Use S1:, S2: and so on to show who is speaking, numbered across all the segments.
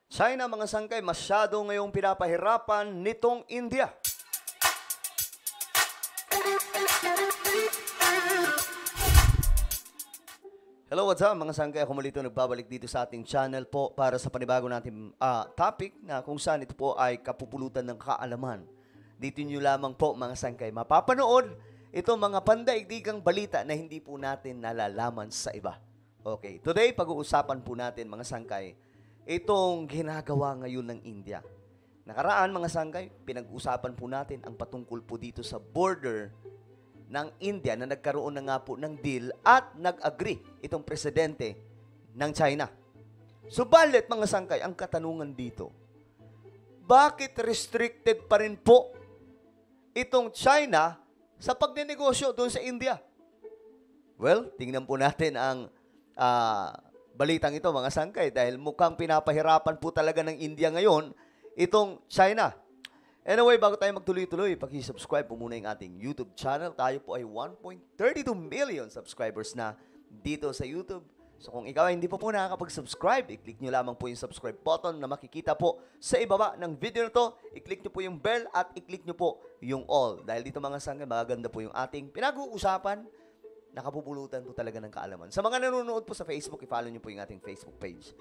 S1: China, mga sangkay, masyado ngayong pinapahirapan nitong India. Hello, what's up mga sangkay? Ako muli ito nagbabalik dito sa ating channel po para sa panibago natin topic na kung saan ito po ay kapupulutan ng kaalaman. Dito nyo lamang po mga sangkay mapapanood itong mga pandaigdigang balita na hindi po natin nalalaman sa iba. Okay, today pag-uusapan po natin mga sangkay itong ginagawa ngayon ng India. Nakaraan mga sangkay, pinag-usapan po natin ang patungkol po dito sa border ng India na nagkaroon na nga po ng deal at nag-agree itong presidente ng China. Subalit mga sangkay, ang katanungan dito, bakit restricted pa rin po itong China sa pagnenegosyo doon sa India? Well, tingnan po natin ang balitang ito mga sangkay dahil mukhang pinapahirapan po talaga ng India ngayon itong China. Anyway, bago tayo magtuloy-tuloy, paki-subscribe po muna yung ating YouTube channel. Tayo po ay 1.32 million subscribers na dito sa YouTube. So kung ikaw ay hindi po nakakapag-subscribe, i-click nyo lamang po yung subscribe button na makikita po sa ibaba ng video na to. I-click nyo po yung bell at i-click nyo po yung all. Dahil dito mga sangkay, magaganda po yung ating pinag-uusapan. Nakapupulutan po talaga ng kaalaman. Sa mga nanonood po sa Facebook, i-follow nyo po yung ating Facebook page.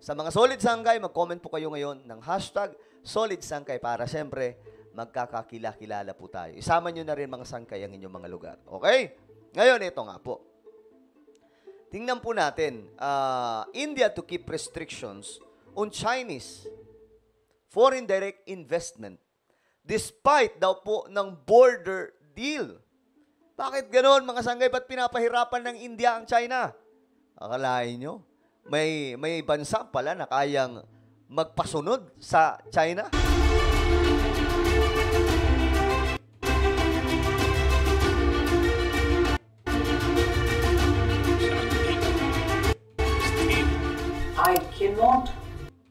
S1: Sa mga solid sangkay, mag-comment po kayo ngayon ng hashtag solid sangkay para siyempre magkakakilala po tayo. Isama nyo na rin mga sangkay ang inyong mga lugar. Okay? Ngayon, ito nga po. Tingnan po natin, India to keep restrictions on Chinese foreign direct investment despite daw po ng border deal. Bakit ganoon mga sangkay? Ba't pinapahirapan ng India ang China? Akalain nyo? May bansa pala na kayang magpasunod sa China?
S2: I cannot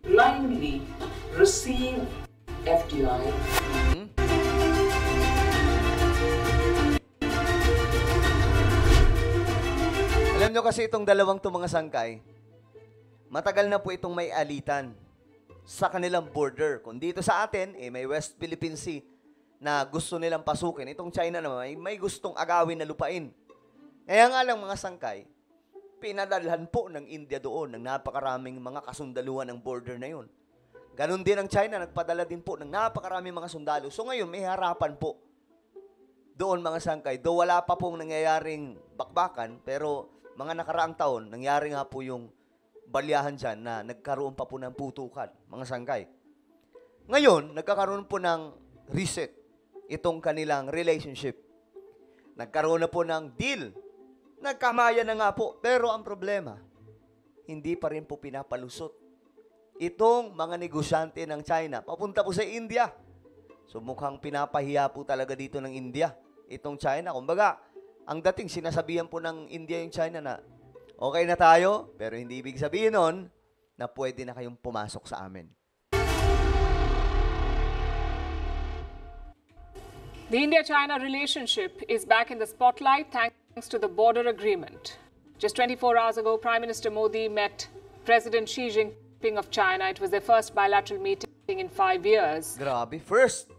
S2: blindly receive FDI.
S1: Alam nyo kasi itong dalawang mga sangkay, matagal na po itong may alitan sa kanilang border. Kung dito sa atin, may West Philippine Sea na gusto nilang pasukin. Itong China naman, may gustong agawin na lupain. Kaya nga lang mga sangkay, pinadalhan po ng India doon ng napakaraming mga kasundaluhan ng border na yun. Ganon din ang China, nagpadala din po ng napakaraming mga sundalo. So ngayon, may harapan po doon mga sangkay. Though wala pa pong nangyayaring bakbakan, pero mga nakaraang taon, nangyari nga po yung balyahan dyan na nagkaroon pa po ng putukan, mga sangkay. Ngayon, nagkakaroon po ng reset itong kanilang relationship. Nagkaroon na po ng deal. Nagkamaya na nga po. Pero ang problema, hindi pa rin po pinapalusot itong mga negosyante ng China papunta po sa India. So mukhang pinapahiya po talaga dito ng India itong China. Kumbaga, ang dating sinasabihan po ng India yung China na okay na tayo, pero hindi ibig sabihin nun na pwede na kayong pumasok sa amin.
S3: The India-China relationship is back in the spotlight thanks to the border agreement. Just 24 hours ago, Prime Minister Modi met President Xi Jinping of China. It was their first bilateral meeting in 5 years.
S1: Grabe, first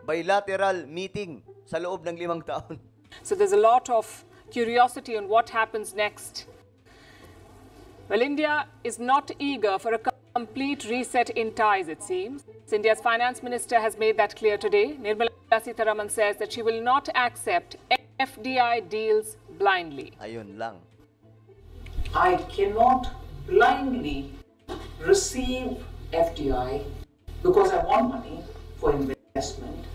S1: bilateral meeting sa loob ng 5 taon.
S3: So there's a lot of curiosity on what happens next. Well, India is not eager for a complete reset in ties, it seems. India's finance minister has made that clear today. Nirmala Sitharaman says that she will not accept FDI deals blindly.
S1: Ayun lang.
S2: I cannot blindly receive FDI because I want money for investment,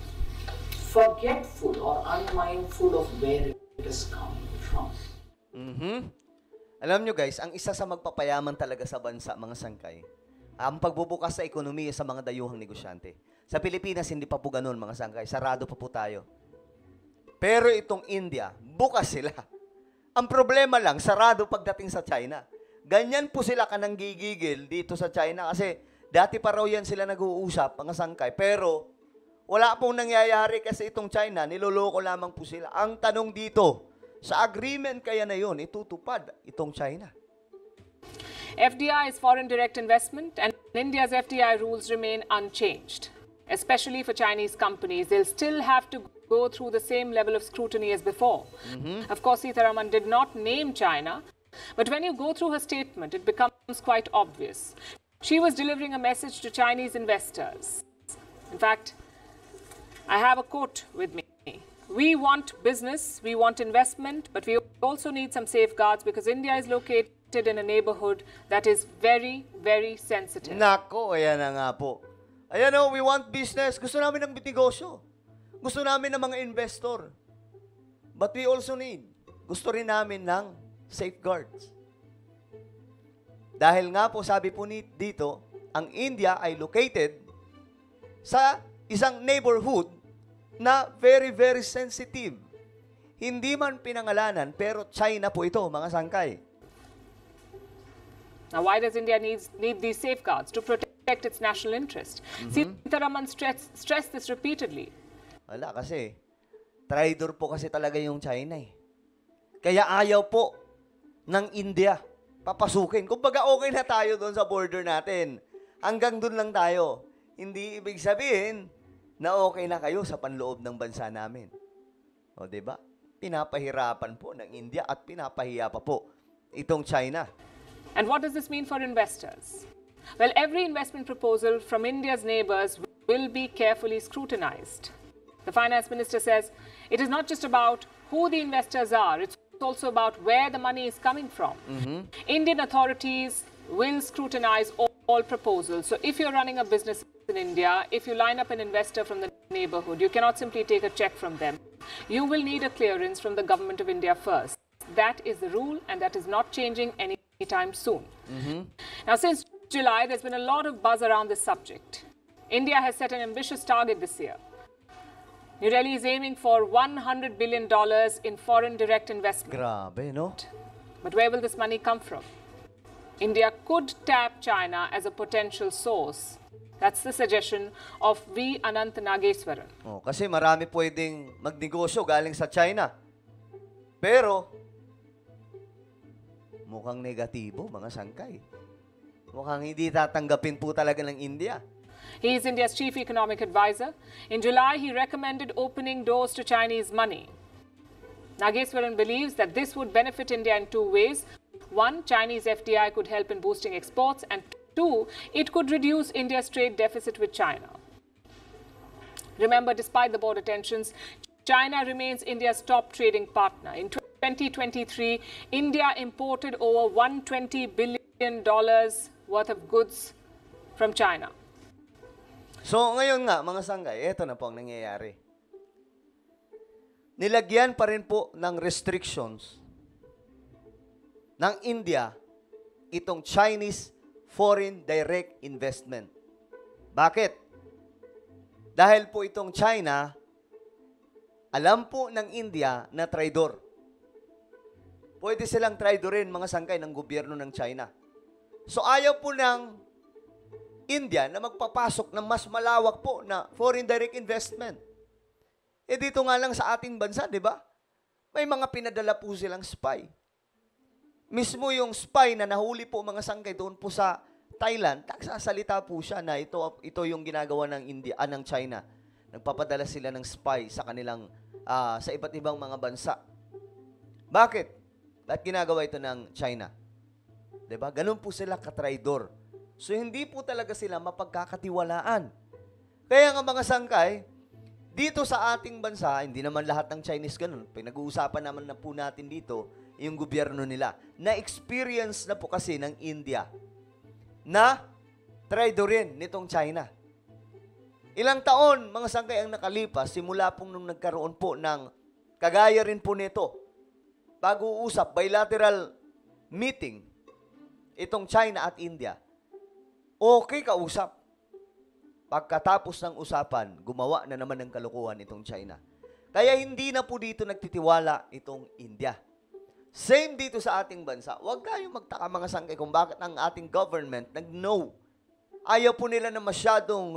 S2: forgetful or unmindful of where it is coming from.
S1: Alam nyo guys, ang isa sa magpapayaman talaga sa bansa, mga sangkay, ang pagbubukas sa ekonomiya sa mga dayuhang negosyante. Sa Pilipinas, hindi pa po ganun, mga sangkay. Sarado pa po tayo. Pero itong India, bukas sila. Ang problema lang, sarado pagdating sa China. Ganyan po sila kanang gigigil dito sa China kasi dati pa raw yan sila nag-uusap, mga sangkay. Pero wala pong nangyayari kasi itong China, niloloko lamang po sila. Ang tanong dito, sa agreement kaya na yun, itutupad itong China.
S3: FDI is foreign direct investment, and India's FDI rules remain unchanged, especially for Chinese companies. They'll still have to go through the same level of scrutiny as before. Of course, Sitharaman did not name China, but when you go through her statement, it becomes quite obvious. She was delivering a message to Chinese investors. In fact, I have a quote with me. We want business, we want investment, but we also need some safeguards because India is located in a neighborhood that is very, very sensitive.
S1: Nako, ayan na nga po. Ayan o, we want business. Gusto namin ng negosyo. Gusto namin ng mga investor. But we also need, gusto rin namin ng safeguards. Dahil nga po, sabi po dito, ang India ay located sa isang neighborhood na very, very sensitive. Hindi man pinangalanan, pero China po ito, mga sangkay.
S3: Now, why does India need these safeguards? To protect its national interest. Sitharaman stressed this repeatedly.
S1: Wala kasi, traitor po kasi talaga yung China eh. Kaya ayaw po ng India papasukin. Kumbaga okay na tayo doon sa border natin. Hanggang doon lang tayo. Hindi ibig sabihin na okay na kayo sa panloob ng bansa namin. O, diba? Pinapahirapan po ng India at pinapahiya pa po itong China.
S3: And what does this mean for investors? Well, every investment proposal from India's neighbors will be carefully scrutinized. The finance minister says it is not just about who the investors are, it's also about where the money is coming from. Indian authorities will scrutinize all proposals. So if you're running a business in India, if you line up an investor from the neighborhood, you cannot simply take a check from them. You will need a clearance from the government of India first. That is the rule, and that is not changing anytime soon. Now, since July, there's been a lot of buzz around this subject. India has set an ambitious target this year. New Delhi is aiming for $100 billion in foreign direct investment.
S1: Grabe, no?
S3: But where will this money come from? India could tap China as a potential source. That's the suggestion of V. Anant Nageswaran.
S1: Oh, kasi marami pwedeng magnegosyo galing sa China. Pero, mukhang negatibo, mga sangkay. Mukhang hindi tatanggapin po talaga ng India.
S3: He is India's chief economic advisor. In July, he recommended opening doors to Chinese money. Nageswaran believes that this would benefit India in two ways. One, Chinese FDI could help in boosting exports, and two, it could reduce India's trade deficit with China. Remember, despite the border tensions, China remains India's top trading partner. In 2023, India imported over $120 billion worth of goods from China.
S1: So, ngayon nga, mga sanggay, eto na po ang nangyayari. Nilagyan pa rin po ng restrictions ng India itong Chinese foreign direct investment. Bakit? Dahil po itong China, alam po ng India na traidor. Pwede silang traidorin, mga sangkay, ng gobyerno ng China. So, ayaw po ng India na magpapasok ng mas malawak po na foreign direct investment. Eh dito nga lang sa ating bansa, di ba? May mga pinadala po silang spy. Mismo yung spy na nahuli po mga sangkay doon po sa Thailand, nagsasalita po siya na ito yung ginagawa ng India, ng China. Nagpapadala sila ng spy sa kanilang sa iba't ibang mga bansa. Bakit? Bakit ginagawa ito ng China? 'Di ba? Ganun po sila katraidor. So, hindi po talaga sila mapagkakatiwalaan. Kaya nga mga sangkay, dito sa ating bansa, hindi naman lahat ng Chinese ganun. Pinag-uusapan naman na po natin dito, yung gobyerno nila. Na-experience na po kasi ng India na traidorin nitong China. Ilang taon, mga sangkay, ang nakalipas, simula pong nung nagkaroon po ng kagaya rin po nito, pag-uusap, bilateral meeting, itong China at India, okay kausap. Pagkatapos ng usapan, gumawa na naman ng kalokohan itong China. Kaya hindi na po dito nagtitiwala itong India. Same dito sa ating bansa. Huwag kayong magtaka mga sangkay kung bakit ang ating government nag-no. Ayaw po nila na masyadong,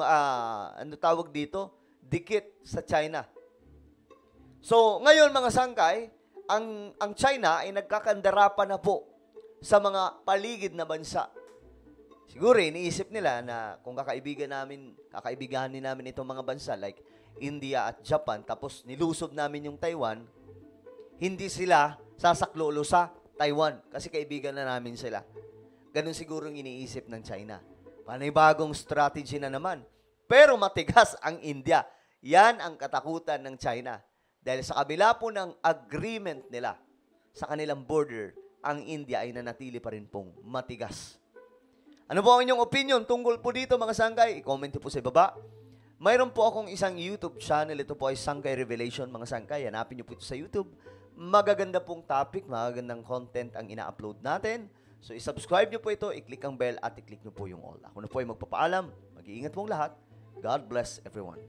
S1: tawag dito, dikit sa China. So, ngayon mga sangkay, ang China ay nagkakandara pa na po sa mga paligid na bansa. Siguro iniisip nila na kung kakaibiganin namin itong mga bansa like India at Japan, tapos nilusob namin yung Taiwan, hindi sila sasaklolo sa Taiwan kasi kaibigan na namin sila. Ganun siguro ang iniisip ng China. Panibagong strategy na naman. Pero matigas ang India. Yan ang katakutan ng China. Dahil sa kabila po ng agreement nila sa kanilang border, ang India ay nanatili pa rin pong matigas. Ano po ang inyong opinion tungkol po dito mga sangkay? I-comment po sa ibaba. Mayroon po akong isang YouTube channel. Ito po ay Sangkay Revelation mga sangkay. Hanapin niyo po ito sa YouTube. Magaganda pong topic, magagandang content ang ina-upload natin. So, i-subscribe niyo po ito, i-click ang bell at i-click niyo po yung all. Ako na po ay magpapaalam. Mag-iingat pong lahat. God bless everyone.